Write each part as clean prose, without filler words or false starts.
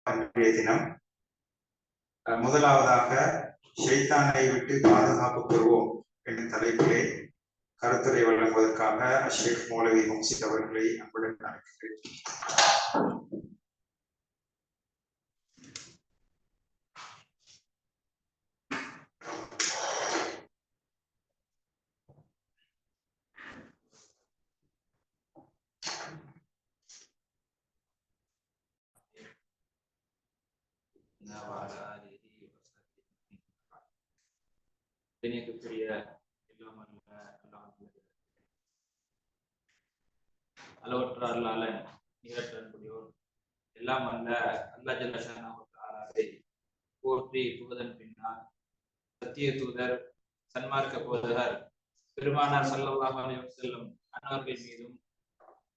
இன்றைய தினம் முதலாவதாக ஷைத்தானை விட்டு பாதுகாப்பு பெறுவோம் என்ற தலைப்பிலே கருத்துரை வழங்குவதற்காக ஷேக் மௌலவி முக்சித் அவர்களை அன்புடன் அழைக்கிறேன். அளவற்ற அருளாளன் நிகழ்த்தக்கூடியோர் எல்லாம் அல்ல அல்லாஹ் ஜல்ல ஷானஹு போற்றி புகழன் பின்னால் சத்திய தூதர் சன்மார்க்க போதகர் பெருமானார் ஸல்லல்லாஹு அலைஹி வஸல்லம் அன்னவர்கள் மீதும்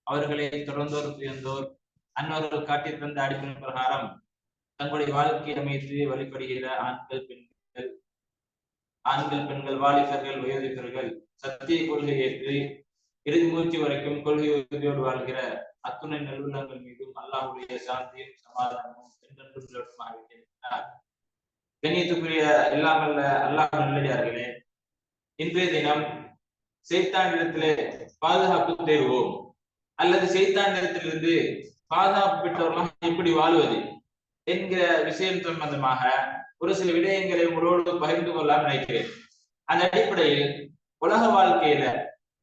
அவர்களை தொடர்ந்தோர் துயர்ந்தோர் அன்னவர்கள் காட்டி தந்த அடிப்படை பிரகாரம் தங்களுடைய வாழ்க்கை அமைத்து வழிபடுகிற ஆண்கள் பெண்கள் வாலிபர்கள் வயோதிகர்கள் சத்திய கொள்கை ஏற்று இறுதி மூச்சு வரைக்கும் கொள்கை உறுதியோடு வாழ்கிற அத்துணை நல்லுள்ளங்கள் மீதும் அல்லாஹ்வுடைய சாந்தியும் சமாதானமும் என்றென்றும் நிலவரமாக கண்ணியத்துக்குரிய எல்லாம் அல்ல அல்லாஹ் நல்லடியார்களே, இன்றைய தினம் சைத்தானிடத்திலே பாதுகாப்பு தேடுவோம் அல்லது சைத்தானிடத்திலிருந்து பாதுகாப்பு பெற்றவர்களாக எப்படி வாழ்வது என்கிற விஷயம் சம்பந்தமாக ஒரு சில விடயங்களை உங்களோடு பகிர்ந்து கொள்ளலாம் நினைக்கிறேன். அந்த அடிப்படையில் உலக வாழ்க்கையில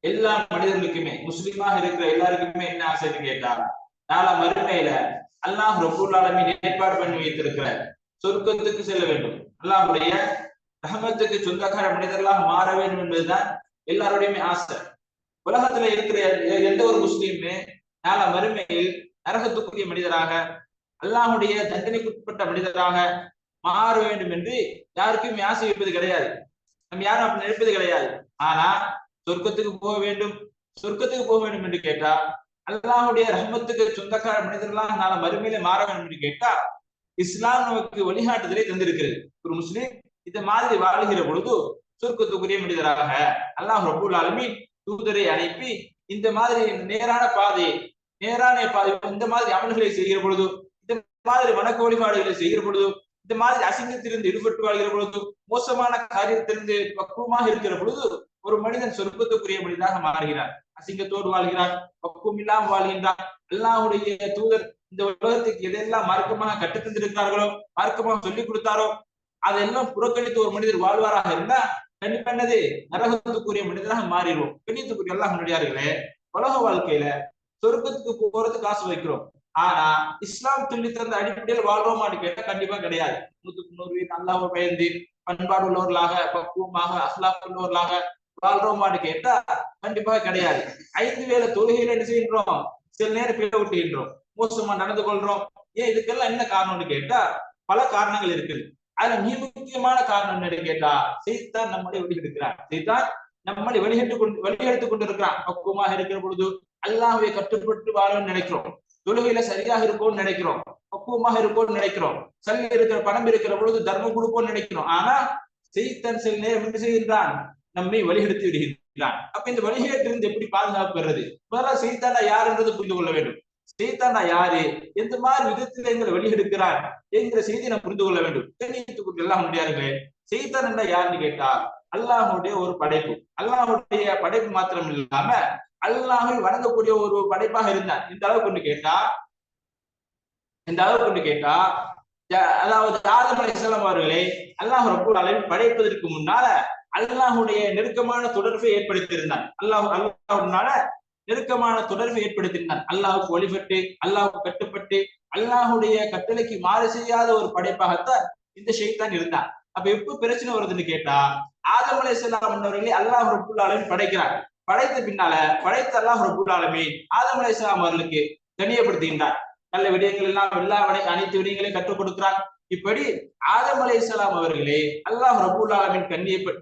எல்லா மனிதர்களுக்குமே முஸ்லிமாக இருக்கிற எல்லாருக்குமே என்ன ஆசைன்னு கேட்டா, நாளை மறுமையில அல்லாஹ் ரப்பூல் ஆலமீன் ஏற்பாடு பண்ணி வைத்திருக்கிற சொர்க்கத்துக்கு செல்ல வேண்டும், அல்லாஹ்வுடைய ரஹமத்துக்கு சொந்தக்கார மனிதர்களாக மாற வேண்டும் என்பதுதான் எல்லாருடையுமே ஆசை. உலகத்துல இருக்கிற எந்த ஒரு முஸ்லீமுமே நாளை மறுமையில் நரகத்துக்குரிய மனிதராக அல்லாஹ்வுடைய தண்டனைக்குட்பட்ட மனிதராக மாற வேண்டும் என்று யாருக்குமே ஆசை வைப்பது கிடையாது. நம்ம யாரும் அப்படி நினைப்பது கிடையாது. ஆனா சொர்க்கத்துக்கு போக வேண்டும் என்று கேட்டா, அல்லாஹ்வுடைய ரஹ்மத்துக்கு சொந்தக்கார மனிதர்களாக நாளை மறுமையில மாற வேண்டும் என்று கேட்டா, இஸ்லாம் நமக்கு வழிகாட்டுதலை தந்திருக்கிறது. ஒரு முஸ்லிம் இந்த மாதிரி வாழ்கிற பொழுது சொர்க்கத்துக்குரிய மனிதராக அல்லாஹ் ரப்பூல் ஆலமீன் தூதரை அனுப்பி இந்த மாதிரி நேரான பாதை இந்த மாதிரி அமல்களை செய்கிற பொழுது, இந்த மாதிரி வணக்க வழிபாடுகளை செய்கிற பொழுது, இந்த மாதிரி அசிங்கத்திலிருந்து ஈடுபட்டு வாழ்கிற பொழுது, மோசமான காரியத்திலிருந்து பக்குவமாக இருக்கிற பொழுது ஒரு மனிதன் சொர்க்கத்துக்குரிய மனிதனாக மாறுகிறார். அசிங்கத்தோடு வாழ்கிறார், பக்குவம் இல்லாமல் வாழ்கின்றார். அல்லாஹ்வுடைய தூதர் இந்த உலகத்துக்கு எதெல்லாம் மார்க்கமாக கற்றுத்தந்திருக்கிறார்களோ, மார்க்கமாக சொல்லிக் கொடுத்தாரோ அதெல்லாம் புறக்கணித்து ஒரு மனிதர் வாழ்வாராக இருந்தா கண்டிப்பா என்னது நரகத்துக்குரிய மனிதராக மாறிடுவோம். கண்ணியத்துக்குரிய எல்லாம் முன்னாடியார்களே, உலக வாழ்க்கையில சொர்க்கத்துக்கு போறதுக்கு காசு வைக்கிறோம். ஆனா இஸ்லாம் சொல்லி தந்த அடிப்படையில் வாழ்றோமான்னு கேட்டா கண்டிப்பா கிடையாது. 100% அல்லாஹ்வை பயந்து பண்பாடு உள்ளவர்களாக பக்குவமாக அஹ்லாக் உள்ளவர்களாக வாழ்றோமான்னு கேட்டா கண்டிப்பாக கிடையாது. 5 வேளை தொழுகையில என்ன செய்கின்றோம், சில நேரம் பிழை விட்டுகின்றோம், மோசமா நடந்து கொள்றோம். ஏன் இதுக்கெல்லாம் என்ன காரணம்னு கேட்டா பல காரணங்கள் இருக்குது. அதுல மிக முக்கியமான காரணம் என்னன்னு கேட்டா, சைத்தான் நம்மளை வழிகெடுக்கிறான். சைத்தான் நம்மளை வழிகெடுத்துக் கொண்டிருக்கிறான். பக்குவமாக இருக்கிற பொழுது அல்லாஹ்வை கட்டுப்பட்டு வாழணும்னு நினைக்கிறோம், தொழுகையில சரியாக இருக்கும்னு நினைக்கிறோம், பக்குவமாக இருக்கும்னு நினைக்கிறோம், சல்லி இருக்கிற பணம் இருக்கிற பொழுது தர்மம் கொடுப்போம்னு நினைக்கிறோம். ஆனா சைத்தான் சில நேரம் என்ன செய்கின்றான், நம்மை வழிகெடுத்து விடுகின்றான். அப்ப இந்த வழிகேட்டிலிருந்து எப்படி பாதுகாப்பு பெறுறது? முதல்ல சைத்தானா யார் என்றது புரிந்து கொள்ள வேண்டும். சைத்தானா யாரு, எந்த மாதிரி விதத்தில் எங்களை வழிகெடுக்கிறான் என்கிற செய்தியை நாம் புரிந்து கொள்ள வேண்டும். கண்ணியத்துக்கு எல்லாம் முடியாதுங்களே, சைத்தான் என்ன யாருன்னு கேட்டா அல்லாஹ்வுடைய ஒரு படைப்பு. அல்லாஹ்வுடைய படைப்பு மாத்திரம் இல்லாம அல்லாஹ்வை வணங்கக்கூடிய ஒரு படைப்பாக இருந்தான். இந்த அளவுக்கு கேட்டா அதாவது ஆதம் அலைஹிஸ்ஸலாம் அவர்களை அல்லாஹ் ரப்பூல் ஆலமீன் படைப்பதற்கு முன்னால அல்லாஹ்வுடைய நெருக்கமான தொடர்பை ஏற்படுத்தியிருந்தான். அல்லாஹ்வுனால நெருக்கமான தொடர்பை ஏற்படுத்தியிருந்தான். அல்லாஹ்வுக்கு வழிபட்டு அல்லாஹ்வுக்கு கட்டுப்பட்டு அல்லாஹ்வுடைய கட்டளைக்கு மாறு செய்யாத ஒரு படைப்பாகத்தான் இந்த ஷைத்தான் இருந்தான். அப்ப எப்ப பிரச்சனை வருதுன்னு கேட்டா, ஆதம் அலைஹிஸ்ஸலாம் அவர்களை அல்லாஹ் ரப்பூல் ஆலமீன் படைக்கிறார். படைத்த பின்னால படைத்த அல்லாஹ் ரப்பூல் ஆலமீன் ஆதம் அலைஹிஸ்ஸலாம் அவர்களுக்கு கண்ணியப்படுத்துகின்றார். நல்ல விடயங்கள் எல்லாம் அனைத்து விடயங்களையும் கற்றுக் கொடுக்கிறார். இப்படி ஆதம் அலைஹிஸ்ஸலாம் அவர்களே அல்லாஹ் ரப்பூல் ஆலமீன்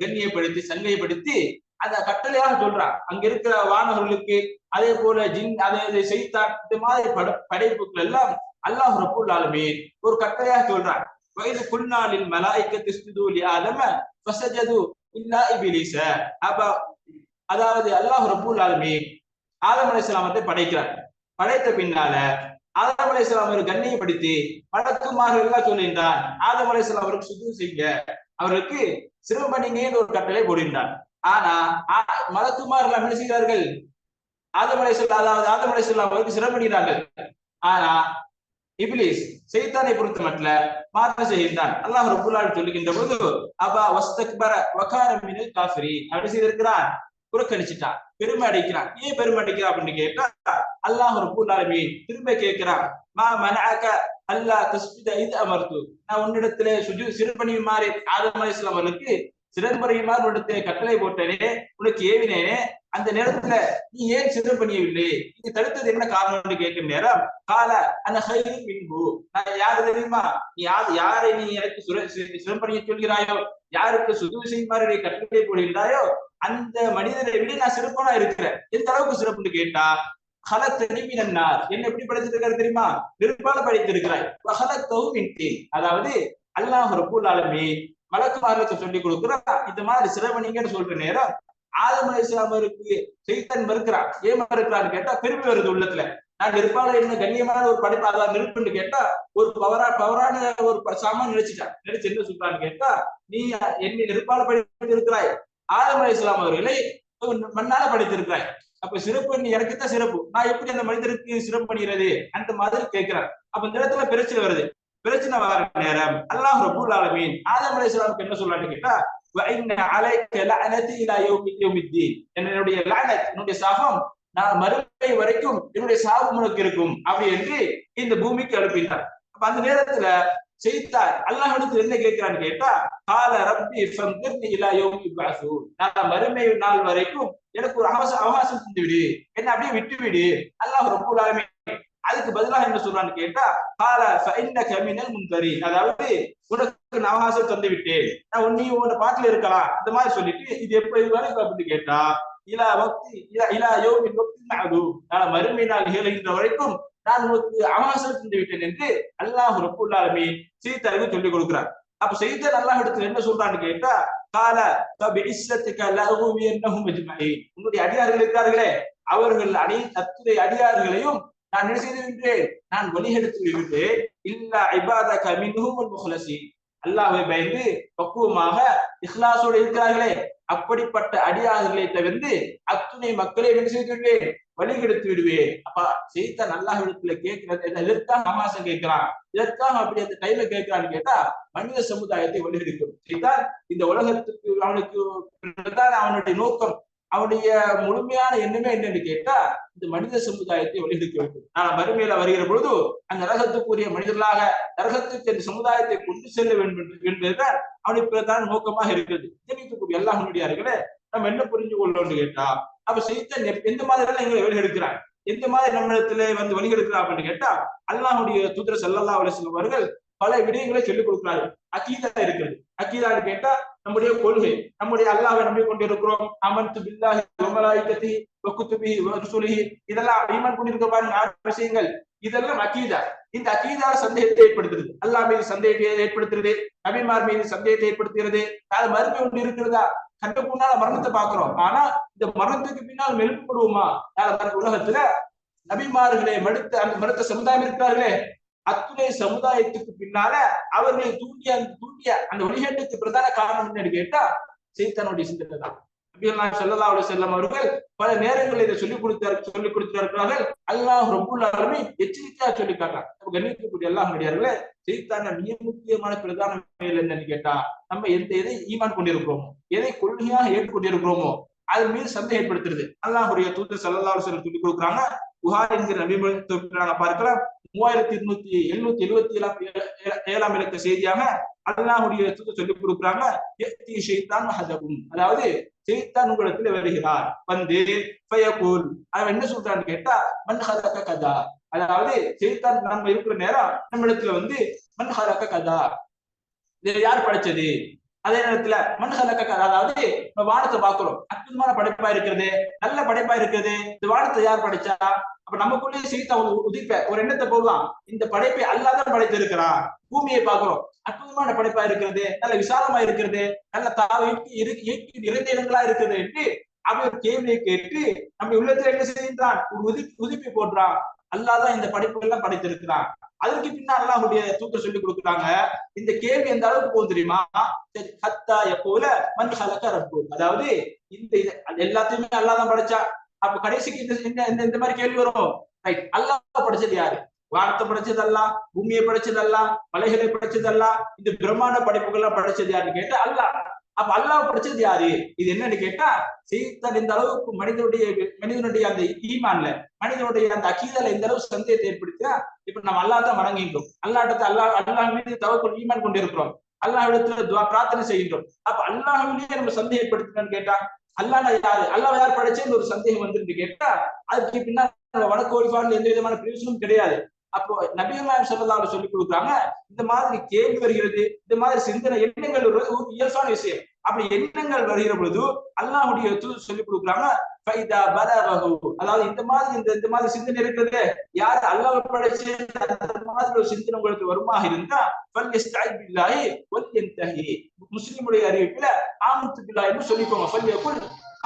கண்ணியப்படுத்தி சங்கைப்படுத்தி அந்த கட்டளையாக சொல்றான். அங்க இருக்கிற வானவர்களுக்கு, அதே போல ஜின், அதே சைத்தான், இந்த மாதிரி படைப்புகள் எல்லாம் அல்லாஹ் ரப்பூல் ஆலமீன் ஒரு கட்டளையாக சொல்றான். வயது குல்நாளில் மலாயிக்கத்து இஸ்ஜுது லி ஆதம ஃபஸஜது இல்லா இப்லீஸ. அதாவது அல்லாஹ் ரப்பூல் ஆலமீன் ஆதம் அலைஹிஸ்ஸலாமை படைக்கிறார். படைத்த பின்னால ஆதம் அலைஹிஸ்ஸலாம் அவர்கள் கண்ணியப்படுத்தி மலக்குமார்கள் எல்லாம் சொல்கின்றான், ஆதம் அலைஹிஸ்ஸலாம் அவருக்கு சுஜூத் செய்ய, அவர்களுக்கு சிறுபணிங்கன்னு ஒரு கட்டளை போடுகின்றார். ஆனா மலக்குமார்கள் என்ன செய்கிறார்கள்? ஆதம் அலைஹிஸ்ஸலாம், அதாவது ஆதம் அலைஹிஸ்ஸலாம் அவருக்கு சிறுபணிகிறார்கள். ஆனா இப்லீஸ் சைத்தானை பொறுத்த மட்டும் மாற்றம் செய்கின்றான். அல்லாஹ் ரப்பல் ஆலமீன் சொல்லுகின்ற போது அபா வஸ்தக்பர வகான மினல் காஃபிரீன், அப்படி செய்திருக்கிறான், புறக்கணிச்சிட்டான், பெருமை அடிக்கிறான். ஏன் பெருமை அடிக்கிறான் அப்படின்னு கேட்டா அல்லாஹ் ரப்பல் ஆலமீன் திரும்ப கேட்கிறான், மா மனஅக அல்லா தஸ்ஜுத இத் அமர்து, நான் உன்னிடத்திலே சுஜூத் சிறுபணியுமாறு ஆதம் அலைஹிஸ்ஸலாம் அவர்களுக்கு சிறுபணியுமாறு உன்னிடத்திலே கட்டளை போட்டனே, உனக்கு ஏவினேனே, அந்த நேரத்துல நீ ஏன் சிறுபணியவில்லை, நீ தடுத்தது என்ன காரணம்னு கேட்கும் நேரம் கால அந்த ஹைரும் மின்பு, நான் யாரு தெரியுமா, நீ யாரை நீ எனக்கு சிறுபணியை சொல்கிறாயோ, யாருக்கு சுஜூத் செய்யுமாறு கட்டளை போடுகிறாயோ அந்த மனிதனை விட நான் சிறப்பான இருக்கிறேன். எந்த அளவுக்கு சிறப்புன்னு கேட்டா என்ன எப்படி படைத்திருக்காரு தெரியுமா, நெருப்பால படைத்திருக்கிறாய். அதாவது அல்லாஹ் ரப்பல் ஆலமீன் மலக்குமார்களுக்கு சொல்லிக் கொடுக்கிறான், இந்த மாதிரி சிறுபணிங்கன்னு சொல்ற நேரம் ஆதம் அலைஹிஸ்ஸலாம் அவருக்கு சைத்தான் மறுக்கிறான். ஏன் மறுக்கிறான்னு கேட்டா பெருமை வருது உள்ளத்துல, நான் நெருப்பால என்ன கண்ணியமான ஒரு படைப்பு, அதான் நெருப்புன்னு கேட்டா ஒரு பவரான ஒரு சாமான் நினைச்சிட்டான். நினைச்சு என்ன சொல்றான்னு கேட்டா, நீ என்னை நெருப்பால படைத்து இருக்கிறாய், ஆதம் அலைஹிஸ்ஸலாம் அவர்களை மண்ணால படைத்திருக்கிறாய், அப்ப சிறப்பு நீ எனக்குத்தான் சிறப்பு, நான் எப்படி அந்த மனிதருக்கு சிறப்பு பண்ணுகிறது அந்த மாதிரி கேட்கிறான். அப்ப இந்த இடத்துல பிரச்சனை வருது. பிரச்சனை வர நேரம் அல்லாஹ் ரப்பல் ஆலமீன் ஆதம் அலைஹிஸ்ஸலாமுக்கு என்ன சொல்றான்னு கேட்டா, என்னுடைய லஅனத், என்னுடைய சாபம் நான் மறுமை வரைக்கும் என்னுடைய சாபம் உனக்கு இருக்கும் அப்படி என்று இந்த பூமிக்கு அனுப்பினார். அப்ப அந்த நேரத்துல செய்தார் அல்லாஹ்விடத்தில் என்ன கேட்கிறான்னு கேட்டா, கால ரப்பி ஃபம்திர்னி இலா யௌமி யுபஅஸூன், நான் மறுமை நாள் வரைக்கும் எனக்கு ஒரு அவகாசம் தந்து விடு, என்ன அப்படியே விட்டு விடு. அல்லாஹ் ரப்பல் ஆலமீன் அதுக்கு பதிலாக என்ன சொல்றான்னு கேட்டா, கால ஃபஇன்னக மினல் முன்தரீன், அதாவது உனக்கு நான் அவகாசம் தந்து விட்டேன், நான் நீ உன்னோட பாட்டுல இருக்கலாம் இந்த மாதிரி சொல்லிட்டு, இது எப்ப வரைக்கும் அப்படின்னு கேட்டா இலா வக்தி இலா யௌமில் வக்தில் மஅதூம், நான் மறுமை நாள் நிகழ்கின்ற வரைக்கும் நான் உனக்கு அவகாசம் தந்து விட்டேன் என்று அல்லாஹ் ரப்பல் ஆலமீன் சைத்தானுக்கு சொல்லிக் கொடுக்கிறார். அப்ப சைத்தான் அல்லாஹ் இடத்துல என்ன சொல்றான்னு கேட்டா, கால ஃபபிஇஸ்ஸத்திக லஅகுவியன்னஹும் அஜ்மஈன், உன்னுடைய அடியார்கள் இருக்கிறார்களே அவர்கள் அத்துணை அடியார்களையும் நான் என்ன செய்திருக்கின்றேன், நான் வழிகெடுத்து விடுவிட்டேன். இல்லா இபாதக மின்ஹுமுல் முஹ்லஸீன், அல்லாஹ்வை பயந்து பக்குவமாக இஹ்லாஸோடு இருக்கிறார்களே அப்படிப்பட்ட அடியார்களை தவிர்த்து அத்துணை மக்களை என்ன செய்துவிடுவேன், வழிகெடுத்து விடுவேன். அப்ப சைத்தான் அல்லாஹ்விடத்துல கேட்கிறது எதற்காக அவகாசம் கேட்கிறான், எதற்காக அப்படி அந்த டைம்ல கேட்கிறான்னு கேட்டா மனித சமுதாயத்தை வழிகெடுக்கும். சைத்தான் இந்த உலகத்துக்கு அவனுக்கு அவனுடைய நோக்கம், அவனுடைய முழுமையான எண்ணமே என்னன்னு கேட்டா இந்த மனித சமுதாயத்தை வழிகெடுக்க வேண்டும். நான் மறுமையில வருகிற பொழுது அந்த நரகத்துக்குரிய மனிதர்களாக நரகத்துக்கு இந்த சமுதாயத்தை கொண்டு செல்ல வேண்டும் என்பதுதான் அவனுக்கு பிரதான நோக்கமாக இருக்கிறது. தெரிவிக்கக்கூடிய எல்லா முன்னடியார்களே நம்ம என்ன புரிஞ்சு கொள்ளணும்னு கேட்டா, அப்ப சைத்தான் எந்த மாதிரி எல்லாம் எங்களை வழிகெடுக்கிறான், எந்த மாதிரி நம்ம இடத்துல வந்து வழிகெடுக்கிறான் அப்படின்னு கேட்டா, அல்லாஹ்வுடைய தூதர் ஸல்லல்லாஹு அலைஹி வஸல்லம் அவர்கள் பல விடயங்களை சொல்லிக் கொடுக்கிறார்கள். அகீதா இருக்கிறது. அகீதான்னு கேட்டா நம்முடைய கொள்கை, நம்முடைய அல்லாஹ்வை நம்பி கொண்டிருக்கிறோம், அமன்து பில்லாஹி வ மலாயிகத்திஹி வ குதுபிஹி வ ருசுலிஹி, இதெல்லாம் ஈமான் கொண்டிருக்க பாருங்க 6 விஷயங்கள், இதெல்லாம் அகீதா. இந்த அகீதா சந்தேகத்தை ஏற்படுத்துறது, அல்லாஹ் மீது சந்தேகத்தை ஏற்படுத்துறது, நபிமார் மீது சந்தேகத்தை ஏற்படுத்துகிறது. அது மறுமை ஒன்று இருக்கிறதா, கண்ணுக்கு முன்னால மரணத்தை பாக்குறோம், ஆனா இந்த மரணத்துக்கு பின்னால் எழுப்பப்படுவோமா? உலகத்துல நபிமார்களை மறுத்த சமுதாயம் இருக்கிறார்களே அத்துணை சமுதாயத்துக்கு பின்னால அவர்களை தூண்டிய அந்த வழிகேட்டுக்கு பிரதான காரணம் என்னன்னு கேட்டா சைத்தானுடைய சிந்தனை தான். நபிகள் ஸல்லல்லாஹு அலைஹி வஸல்லம் அவர்கள் பல நேரங்களில் இதை சொல்லிக் கொடுத்திருக்கிறார்கள். அல்லாஹ் ரப்பல் ஆலமீன் எச்சரிக்கையா சொல்லி காட்டுறான். கண்ணியத்துக்குரிய அல்லாஹ் நடிகார்களே, சைத்தான மிக முக்கியமான பிரதான வேலை என்னன்னு கேட்டா, நம்ம எதை ஈமான் கொண்டிருக்கிறோமோ, எதை கொள்கையாக ஏற்றுக்கொண்டிருக்கிறோமோ அது மீது சந்தேகம் ஏற்படுத்துறது. அல்லாஹ்வுடைய தூதர் ஸல்லல்லாஹு அலைஹி வஸல்லம் சொல்லிக் கொடுக்குறாங்க. புகாரி என்கிற நபிமொழியை பார்க்கலாம். 3277 இலக்க செய்தியாக அல்லாஹ்வுடைய தூதர் சொல்லிக் கொடுக்குறாங்க, அதாவது சைத்தான் உங்களிடத்துல வருகிறார், வந்து ஃபயகுல், அவன் என்ன சொல்றான்னு கேட்டா மன் ஹலக கதா, அதாவது சைத்தான் நம்ம இருக்கிற நேரம் நம்ம இடத்துல வந்து மன் ஹலக கதா, இதை யார் படைச்சது, அதே நேரத்துல மன் ஹலக கதா, அதாவது நம்ம வானத்தை பாக்குறோம், அற்புதமான படைப்பா இருக்கிறது, நல்ல படைப்பா இருக்கிறது, இந்த வானத்தை யார் படைச்சா? அப்ப நமக்குள்ளேயே சைத்தான் உதிப்ப ஒரு எண்ணத்தை போடுவான், இந்த படைப்பை அல்லாஹ் தான் படைத்து இருக்கிறான். பூமியை பாக்குறோம், அற்புதமான படைப்பா இருக்கிறது, நல்ல விசாலமா இருக்கிறது, நல்ல நிறைந்த இடங்களா இருக்கிறது என்று அவன் கேள்வியை கேட்டு நம்ம உள்ளத்துல என்ன செய்கின்றான், ஒரு உதிப்பை போடுறான். அல்லாஹ் தான் இந்த படைப்புகள் எல்லாம் படைத்திருக்கிறான். அதற்கு பின்னா அல்லாஹ்வுடைய தூதர் சொல்லி கொடுக்குறாங்க. இந்த கேள்வி எந்த அளவுக்கு போகும் தெரியுமா? ஹத்தா யகூல மன் ஹலக ரப்பு, அதாவது இந்த எல்லாத்தையுமே அல்லாஹ் தான் படைச்சா. அப்ப கடைசிக்கு இந்த மாதிரி கேள்வி வரும். ரைட், அல்லாஹ் படைச்சது யாரு? வானத்தை படைச்சது அல்லாஹ், பூமியை படைச்சது அல்லாஹ், மலைகளை படைச்சது அல்லாஹ், இந்த பிரம்மாண்ட படைப்புகள் எல்லாம் படைச்சது யாருன்னு கேட்டா அல்லாஹ். அப்ப அல்லாஹ் படைச்சது யாரு? இது என்னன்னு கேட்டா, செய்தான் இந்த அளவுக்கு மனிதனுடைய அந்த ஈமான்ல, மனிதனுடைய அந்த அகீதால இந்த அளவு சந்தேகத்தை ஏற்படுத்தினா, இப்ப நம்ம அல்லாஹ் தான் வணங்குகின்றோம், அல்லாஹ் மீது தவக்குள் ஈமான் கொண்டிருக்கிறோம், அல்லாஹ் இடத்துல பிரார்த்தனை செய்கின்றோம். அப்ப அல்லாஹ்விலேயே நம்ம சந்தேகம் ஏற்படுத்தினு கேட்டா அல்லாஹ் யாரு, அல்லாஹ் யார் படைச்சேன்னு ஒரு சந்தேகம் வந்து கேட்டா அதுக்கு பின்னாடி வணக்க வழிபாடுல எந்த விதமான பிரயோஜனமும் கிடையாது. அப்போ நபிகள் நாயகம் ஸல்லல்லாஹு அலைஹி வஸல்லம் சொல்லி கொடுக்குறாங்க, இந்த மாதிரி கேள்வி வருகிறது, இந்த மாதிரி சிந்தனை எண்ணங்கள் ஒரு இயல்பான விஷயம். அப்படி எண்ணங்கள் வருகிற பொழுது அல்லாஹ்வுடைய தூதர் சொல்லி கொடுக்குறாங்க, ஃபைதா பலகஹு, அதாவது இந்த மாதிரி சிந்தனை இருக்குது, யார் அல்லாஹ் படைச்சு அந்த மாதிரி ஒரு சிந்தனை உங்களுக்கு வருமாக இருந்தா ஃபல்யஸ்தஈத் பில்லாஹி வல்யன்தஹி, முஸ்லிமுடைய அறிவிப்புல ஆமன்து பில்லாஹ் என்று சொல்லிக்கோங்க, ஃபல்யகுல்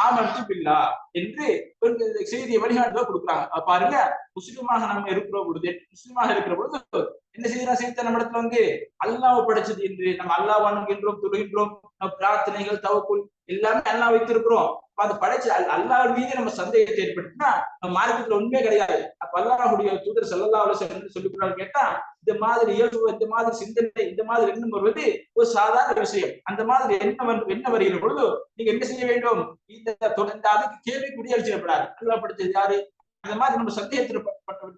ஆமன்து பில்லாஹ் என்று ஒரு செய்தியை வழிகாட்டுதலா கொடுக்குறாங்க. பாருங்க, முஸ்லிமாக நம்ம இருக்கிற பொழுது, முஸ்லிமாக இருக்கிற பொழுது என்ன செய்யறா நம்ம இடத்துல வந்து அல்லாஹ் படைச்சது என்று நம்ம அல்லாஹ் வணங்குகின்றோம், தொழுகின்றோம், நம்ம பிரார்த்தனைகள் தவக்குள் எல்லாமே அல்லாஹ் வைத்திருக்கிறோம். அது படைச்சு அல்லாஹ் மீது நம்ம சந்தேகத்தை ஏற்படுத்தினா நம்ம மார்க்கத்துல உண்மையே கிடையாது. அப்ப அல்லாஹ்வுடைய தூதர் ஸல்லல்லாஹு அலைஹி வஸல்லம் சொல்லி கொடுத்தாங்க கேட்டா, இந்த மாதிரி இயல்பு, இந்த மாதிரி சிந்தனை, இந்த மாதிரி எண்ணம் வருவது ஒரு சாதாரண விஷயம். அந்த மாதிரி என்ன வருகிற பொழுது நீங்க என்ன செய்ய வேண்டும்? அதுக்கு கேள்வி குடியரசிடப்படாது. அல்லாஹ் படைச்சது யாரு, அந்த மாதிரி நம்ம சந்தேகத்தில்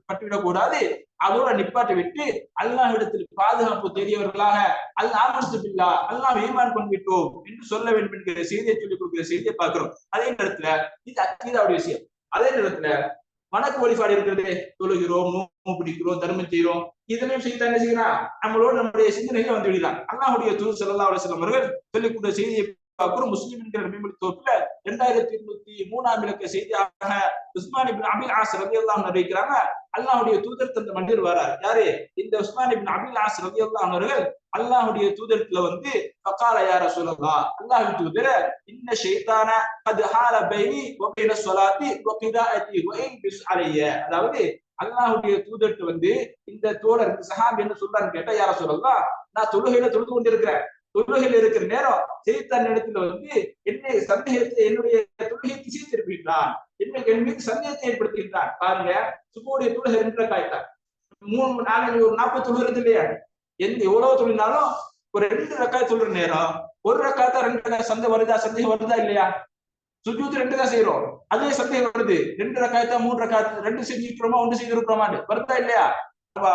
பட்டுவிடக் கூடாது. அதோட நிப்பாட்டை விட்டு அல்லாஹ் இடத்தில் பாதுகாப்பு தெரியவர்களாக ஆமன்து பில்லாஹ், அல்லாஹ் ஈமான் கொண்டுவிட்டோம் என்று சொல்ல வேண்டும் என்கிற செய்தியை சொல்லிக் கொடுக்கிற செய்தியை பார்க்கிறோம். அதே நேரத்துல இது அக்கீதாவுடைய விஷயம். அதே நேரத்துல வணக்க வழிபாடு இருக்கிறது, தொழுகிறோம், நோன்பு பிடிக்கிறோம், தர்மம் செய்கிறோம், இதனையும் செய்து என்ன செய்யறான், நம்மளோட நம்முடைய சிந்தனைகளை வந்து விடுகிறான். அல்லாஹ்வுடைய தூதர் ஸல்லல்லாஹு அலைஹி வஸல்லம் அவர்கள் சொல்லிக் கொடுத்த செய்தியை பார்க்கிறோம். முஸ்லிம் என்கிற நபிமொழி தொகுப்புல 2203 இலக்க செய்தியாக உஸ்மான் இப்னு அபில் ஆஸ் ரலியல்லாஹு அன்ஹு அறிவிக்கிறாங்க, அல்லாஹ்வுடைய தூதர் தந்த மனிதர் வரார். யாரு? இந்த உஸ்மான் இப்னு அபில் ஆஸ் ரலியல்லாஹு அன்ஹு அவர்கள் அல்லாஹ்வுடைய தூதரத்துல வந்து ஃபகால யா ரசூலல்லாஹ், அல்லாஹ்வின் தூதரே, இன்ன ஷைத்தான கத் ஹால பைனி வ பைன ஸலாத்தி வ கிராஅத்தி வ இன்பிஸ் அலைய, அதாவது அல்லாஹ்வுடைய தூதர்ட்ட வந்து இந்த தோழர் சஹாபி என்ன சொல்றான்னு கேட்டா, யா ரசூலல்லாஹ், நான் தொழுகையில தொழுது கொண்டிருக்கிறேன், தொழுகையில் இருக்கிற நேரம் செய்தான் இடத்துல வந்து என்னுடைய சந்தேகத்தை, என்னுடைய தொழுகையை திசை திருப்பிட்டான், என் மீது சந்தேகத்தை ஏற்படுத்துகின்றான். பாருங்க, சுபுடைய தொழுகை 2 ரக்காத், 3 4 ஒரு 40 தொழுகிறது இல்லையா? எவ்வளவு தொழினாலும் ஒரு 2 ரக்காத் தொழுற நேரம், ஒரு ரக்காத்தா 2 ரக்காத் சந்தேகம் வருதா இல்லையா? சுஜூத் 2 தான் செய்யறோம், அதே சந்தேகம் வருது, 2 ரக்காத்தா 3 ரக்காத் 2 செஞ்சிருக்கிறோமா 1 செய்திருக்கிறோமான்னு வருதா இல்லையா?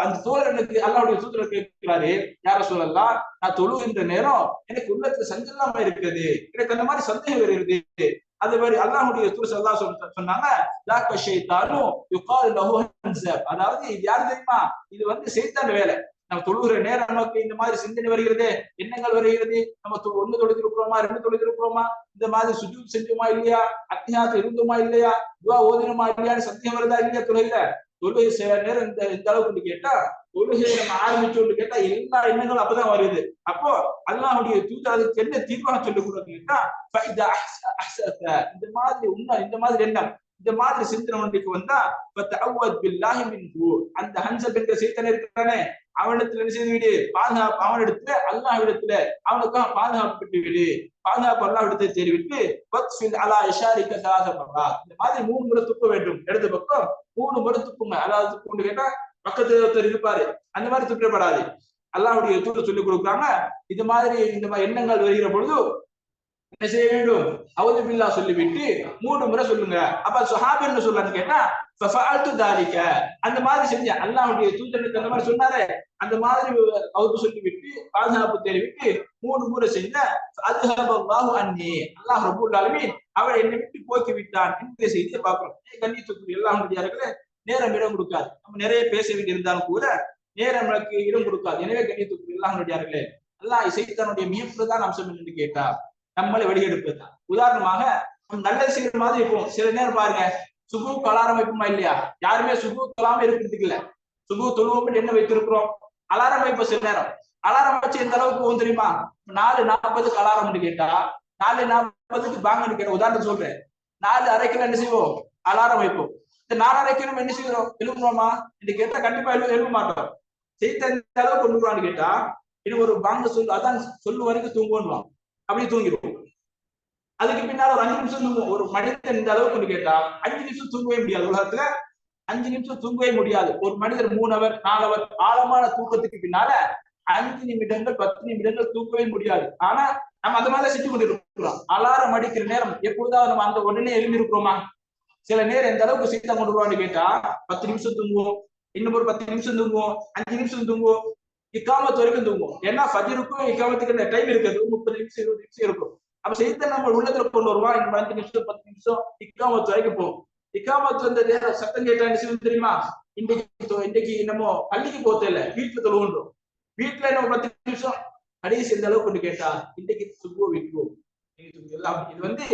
அந்த தோழனுக்கு அல்லாஹ்வுடைய தூதர் கேட்கிறாரு, யா ரசூலல்லாஹ், நான் தொழுகின்ற நேரம் எனக்கு உள்ளத்துல சஞ்சலமா இருக்குது, எனக்கு அந்த மாதிரி சந்தேகம் வருகிறது. அது மாதிரி அல்லாஹ்வுடைய தூதர் ஸல்லல்லாஹு அலைஹி வஸல்லம் சொன்னாங்க, லாக்க ஷைத்தானு யுகால் லஹு ஹன்ஸப், அதாவது இது யார் தெரியுமா? இது வந்து சைத்தான் வேலை. நம்ம தொழுகிற நேரம் நமக்கு இந்த மாதிரி சிந்தனை வருகிறது, எண்ணங்கள் வருகிறது, நம்ம 1 தொழுதிருக்கிறோமா 2 தொழுதிருக்கிறோமா, இந்த மாதிரி சுஜூத் செஞ்சோமா இல்லையா, அத்தியாயத்தில் இருந்தோமா இல்லையா, துஆ ஓதினோமா இல்லையான்னு சந்தேகம் வருதா இல்லையா? தொழுகை சில நேரம் இந்த அளவுக்கு கேட்டா, தொழுகையை நம்ம ஆரம்பிச்சோம்னு கேட்டா எல்லா எண்ணங்களும் அப்பதான் வருது. அப்போ அல்லாஹ்வுடைய தூதர் அதுக்கு என்ன தீர்வாக சொல்லிக் கொடுக்குன்னு கேட்டா, இந்த மாதிரி எண்ணம், இந்த மாதிரி சிந்தனை ஒன்றைக்கு வந்தா ஃபதஅவத் பில்லாஹி மின்ஹு, அந்த ஹன்ஸப் என்ற சைத்தான் இருக்கிறானே அவனிடத்துல என்ன செய்து விடு, பாதுகாப்பு அவனிடத்துல, அல்லாஹ்விடத்துல அவனுக்காக பாதுகாப்பு பெற்று விடு, பாதுகாப்பு அல்லாஹ்விடத்தை தேடிவிட்டு வக்ஃபில் அலா இஷாரிக ஸலாஸ மர்ராத், இந்த மாதிரி 3 முறை துப்ப வேண்டும். இடது பக்கம் 3 முறை துப்புங்க. அதாவது துப்புன்னு கேட்டா பக்கத்துல ஒருத்தர் இருப்பாரு, அந்த மாதிரி துப்பப்படாது. அல்லாஹ்வுடைய தூதர் சொல்லிக் கொடுக்குறாங்க, இந்த மாதிரி எண்ணங்கள் வருகிற பொழுது என்ன செய்ய வேண்டும்? அவுது பில்லா சொல்லிவிட்டு 3 முறை சொல்லுங்க. அப்ப சஹாபி என்ன சொல்றான்னு கேட்டா, ஃபஃஅல்து தாலிக, அந்த மாதிரி செஞ்ச அல்லாஹ்வுடைய தூதருக்கு அந்த மாதிரி சொன்னாரே, அந்த மாதிரி அவுது சொல்லிவிட்டு பாதுகாப்பு தெரிவித்து 3 முறை செஞ்ச அத்ஹபல்லாஹு அன்னி, அல்லாஹ் ரப்பல் ஆலமீன் அவரை என்னை விட்டு போக்கி விட்டான் என்ற செய்தியை பார்க்கிறோம். கண்ணியத்துக்குரிய அல்லாஹ்வுடையார்களே, நேரம் இடம் கொடுக்காது. நம்ம நிறைய பேச வேண்டி இருந்தாலும் கூட நேரம் நமக்கு இடம் கொடுக்காது. எனவே கண்ணியத்துக்குரிய அல்லாஹ்வுடையார்களே, அல்லாஹ் சைத்தானுடைய மிகப்பெரிய அம்சம் என்று கேட்டா நம்மளை வெளியெடுப்பது தான். உதாரணமாக நம்ம நல்லது செய்யற மாதிரி இருப்போம். சில நேரம் பாருங்க, சுபுக்கு அலாரம் வைப்போமா இல்லையா? யாருமே சுபு தொழாம இருக்கிறதுக்கு இல்ல. சுபு தொழுவோம் என்ன வைத்திருக்கிறோம், அலாரம் வைப்போம். சில நேரம் அலாரம் வச்சு எந்த அளவுக்கு போகும் தெரியுமா? 4:40க்கு அலாரம் கேட்டா 4:40க்கு பாங்கன்னு கேட்ட உதாரணம் சொல்றேன். 4:30க்கு என்ன செய்வோம்? அலாரம் வைப்போம். இந்த 4:30க்கு நம்ம என்ன செய்யறோம், எழுப்புறோமா என்று கேட்டா கண்டிப்பா எழுப்ப மாட்டோம். செய்தான் இந்த அளவு கொண்டு வருவான்னு கேட்டா இது ஒரு பாங்க சொல்லு அதான் சொல்லு வரைக்கும் தூங்குவான், அப்படி தூங்கிடுவோம். அதுக்கு பின்னால ஒரு 5 நிமிஷம் தூங்குவோம். ஒரு மனிதன் இந்த அளவுக்கு கொண்டு கேட்டா 5 நிமிஷம் தூங்கவே முடியாது. உலகத்துல 5 நிமிஷம் தூங்கவே முடியாது. ஒரு மனிதர் 3 அவர் 4 அவர் ஆழமான தூக்கத்துக்கு பின்னால 5 நிமிடங்கள் 10 நிமிடங்கள் தூங்கவே முடியாது. ஆனா நம்ம அது மாதிரி செஞ்சு கொண்டு இருக்கிறோம். அலாரம் அடிக்கிற நேரம் எப்பொழுதாவது நம்ம அந்த உடனே எழுப்பி இருக்கிறோமா? சில நேரம் எந்த அளவுக்கு சீக்கிரம் கொண்டு வருவான்னு கேட்டா 10 நிமிஷம் தூங்குவோம், இன்னும் ஒரு 10 நிமிஷம் தூங்குவோம், 5 நிமிஷம் தூங்குவோம், இக்காமத்து வரைக்கும் தூங்குவோம். ஏன்னா ஃபஜ்ருக்கும் இக்காமத்துக்கு இந்த டைம் இருக்குது, 30 நிமிஷம் 20 நிமிஷம் இருக்கும். அப்ப செய்த நம்ம உள்ளத்துல கொண்டு வருவான். இன்னும் 5 நிமிஷம் 10 நிமிஷம் இக்காமத்து வரைக்கும் போகும். இக்காமத்து வந்த நேரம் சத்தம் கேட்டா என்ன செய்யும் தெரியுமா? இன்னைக்கு நம்ம பள்ளிக்கு போத்தல, வீட்டுல தொழுகின்றோம். வீட்டுல நம்ம 10 நிமிஷம் கடைசி எந்த அளவுக்கு கொண்டு கேட்டா இன்னைக்கு சுகுவ விட்டுருவோம். இது வந்து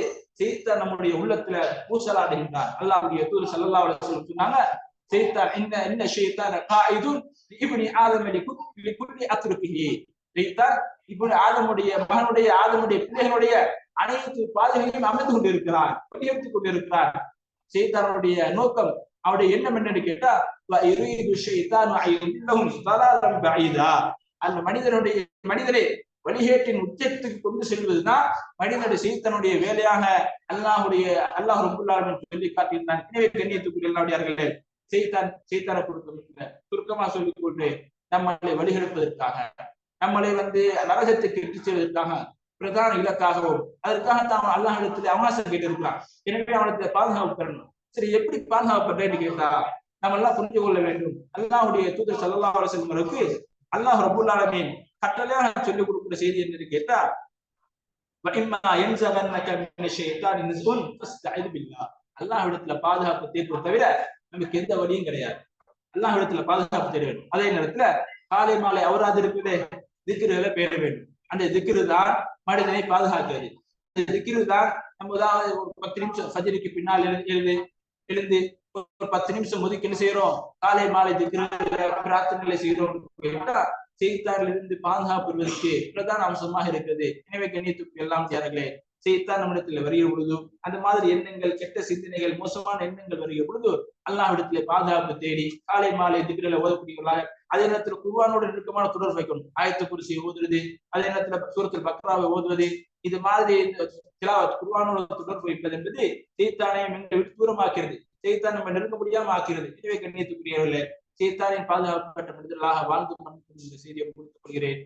செய்த நம்முடைய உள்ளத்துல பூசலாடுகின்றார். அல்லாஹ்வுடைய தூதர் ஸல்லல்லாஹு அலைஹி வஸல்லம் சொன்னாங்க, செய்தான் இன்ன ஷைத்தான காயிதுன் இப்னி ஆதம் லிகுல்லி அத்ருபிஹி. செய்தான் இப்னு ஆதமுடைய மகனுடைய ஆதமுடைய பிள்ளைகளுடைய அனைத்து பாதைகளையும் அமைந்து கொண்டிருக்கிறார், வழியெடுத்துக் கொண்டிருக்கிறார். செய்தானுடைய நோக்கம், அவருடைய எண்ணம் என்னன்னு கேட்டா அந்த மனிதனை வழிகேட்டின் உச்சத்துக்கு கொண்டு செல்வதுதான் மனிதனுடைய செய்தனுடைய வேலையாக அல்லாஹ் ரப்பல் ஆலமீன் சொல்லி காட்டியிருந்தான். எனவே கண்ணியத்துக்குரிய அல்லாஹ்வியார்களே, செய்தான சுருக்கமா சொல்லிக் கொண்டு நம்மளை வழிகெடுப்பதற்காக, நம்மளை நரகத்துக்கு இட்டு செல்வதற்காக பிரதான இலக்காகவும் அதற்காக தான் அல்லாஹ்விடத்தில் அவகாசம் கேட்டு இருக்கிறான். எனவே அவனுக்கு பாதுகாப்பு பெறணும். சரி, எப்படி பாதுகாப்புன்னு கேட்டா நம்ம எல்லாம் புரிஞ்சு கொள்ள வேண்டும். அல்லாஹ்வுடைய தூதர் ஸல்லல்லாஹு அலைஹி வஸல்லம் அல்லாஹ் ரப்பல் ஆலமீன் கட்டளையாக சொல்லிக் கொடுக்கிற செய்தி என்னன்னு கேட்டா, அல்லாஹ்விடத்துல பாதுகாப்பு தேடுவதை தவிர நமக்கு எந்த வழியும் கிடையாது. அல்லாஹ்விடத்துல பாதுகாப்பு தேட வேண்டும். அதே நேரத்துல காலை மாலை அவராது இருக்கிற திக்ருகளை பேர வேண்டும். அந்த திக்ரு தான் மனிதனை பாதுகாக்கிறது. அந்த திக்ரு தான் நம்ம ஏதாவது ஒரு 10 நிமிஷம் ஃபஜ்ருக்கு பின்னால் எழுந்து ஒரு 10 நிமிஷம் ஒதுக்கி என்ன செய்யறோம், காலை மாலை திக்ருகளை பிரார்த்தனைகளை செய்யறோம். செய்தானிலிருந்து பாதுகாப்புவதற்கு பிரதான அம்சமாக இருக்கிறது. எனவே கண்ணியத்துக்கு எல்லாம் யார்களே, செய்தான் நம்மிடத்தில் வருகிற பொழுது அந்த மாதிரி எண்ணங்கள், கெட்ட சிந்தனைகள், மோசமான எண்ணங்கள் வருகிற பொழுது அல்லாஹ்விடத்திலே பாதுகாப்பு தேடி காலை மாலை திக்ருகளை ஓதக்கூடியவர்களாக, அதே நேரத்தில் குர்ஆனோடு நெருக்கமான தொடர்பு வைக்கணும். ஆயத்துல் குர்சியை ஓதுவது, அதே நேரத்தில் சூரத்துல் பக்ராவை ஓதுவது, இது மாதிரி திலாவத் குர்ஆனோடு தொடர்பு வைப்பது என்பது செய்தானை எங்களை விட்டு தூரமாக்கிறது, செய்தான் நம்ம நெருங்க முடியாம ஆக்கிறது. எனவே கண்ணியத்துக்குரியவர்களே, செய்தானின் பாதுகாக்கப்பட்ட மனிதர்களாக வாழ்ந்து இந்த செய்தியை கொடுத்துக் கொள்கிறேன்.